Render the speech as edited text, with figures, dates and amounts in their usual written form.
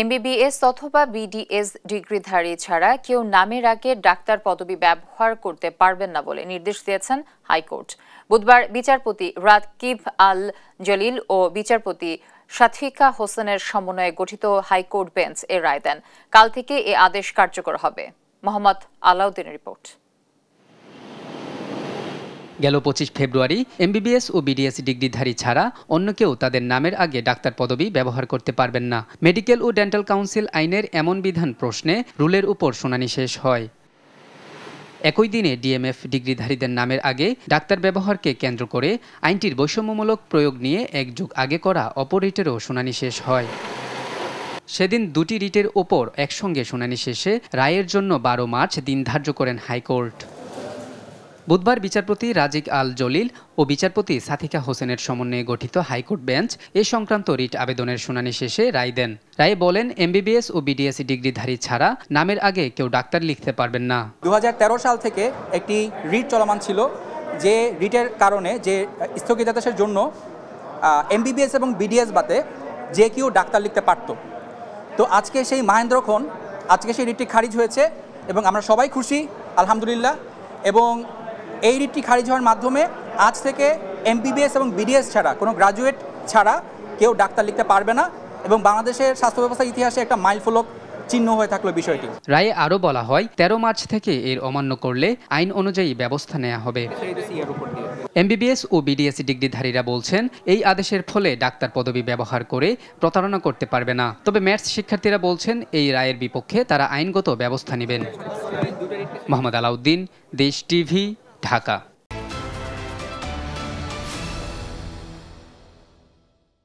MBBS অথবা BDS ডিগ্রিধারী ছাড়া কেউ নামের আগে ডাক্তার পদবি ব্যবহার করতে পারবেন না বলে নির্দেশ দিয়েছেন হাইকোর্ট। বুধবার বিচারপতি রাকিব আল জলিল ও বিচারপতি শাফিকা হোসেনের সমন্বয়ে গঠিত হাইকোর্ট বেঞ্চ এ রায় দেন। কাল থেকে এ আদেশ কার্যকর হবে। মোহাম্মদ আলাউদ্দিনের রিপোর্ট। গেল 25 ফেব্রুয়ারি এমবিবিএস ও বিডিএস ডিগ্রিধারী ছাড়া অন্য কেউ তাদের নামের আগে ডাক্তার পদবি ব্যবহার করতে পারবেন না। মেডিকেল ও ডেন্টাল কাউন্সিল আইনের এমন বিধান প্রশ্নে রুলের উপর শুনানি শেষ হয়। একই দিনে ডিএমএফ ডিগ্রিধারীদের নামের আগে ডাক্তার ব্যবহারকে কেন্দ্র করে আইনটির বৈষম্যমূলক প্রয়োগ নিয়ে এক যুগ আগে করা অপর রিটেরও শুনানি শেষ হয়। সেদিন দুটি রিটের ওপর একসঙ্গে শুনানি শেষে রায়ের জন্য 12 মার্চ দিন ধার্য করেন হাইকোর্ট। বুধবার বিচারপতি রাকিব আল জলিল ও বিচারপতি শাফিকা হোসেনের সমন্বয়ে গঠিত হাইকোর্ট বেঞ্চ এ সংক্রান্ত রিট আবেদনের শুনানি শেষে রায় দেন। রায়ে বলেন, এমবিবিএস ও বিডিএস ডিগ্রিধারী ছাড়া নামের আগে কেউ ডাক্তার লিখতে পারবেন না। 2013 সাল থেকে একটি রিট চলমান ছিল, যে রিটের কারণে যে স্থগিতাদেশের জন্য এমবিবিএস এবং বিডিএস বাদে যে কেউ ডাক্তার লিখতে পারত। তো আজকে সেই মাহেন্দ্রক্ষণ আজকে সেই রিটটি খারিজ হয়েছে এবং আমরা সবাই খুশি, আলহামদুলিল্লাহ। এবং এই রিটটি খারিজ হওয়ার মাধ্যমে আজ থেকে এমবিবিএস এবং বিডিএস ছাড়া কোনো গ্রাজুয়েট ছাড়া কেউ ডাক্তার লিখতে পারবে না এবং বাংলাদেশের স্বাস্থ্য ব্যবস্থার ইতিহাসে একটা মাইলফলক চিহ্ন হয়ে থাকলো বিষয়টি। রায়ে আরও বলা হয়, 13 মার্চ থেকে এর অমান্য করলে আইন অনুযায়ী ব্যবস্থা নেওয়া হবে। এমবিবিএস ও বিডিএস ডিগ্রিধারীরা বলছেন, এই আদেশের ফলে ডাক্তার পদবি ব্যবহার করে প্রতারণা করতে পারবে না। তবে ম্যাথস শিক্ষার্থীরা বলছেন, এই রায়ের বিপক্ষে তারা আইনগত ব্যবস্থা নেবেন। মোহাম্মদ আলাউদ্দিন, দেশ টিভি, ঢাকা।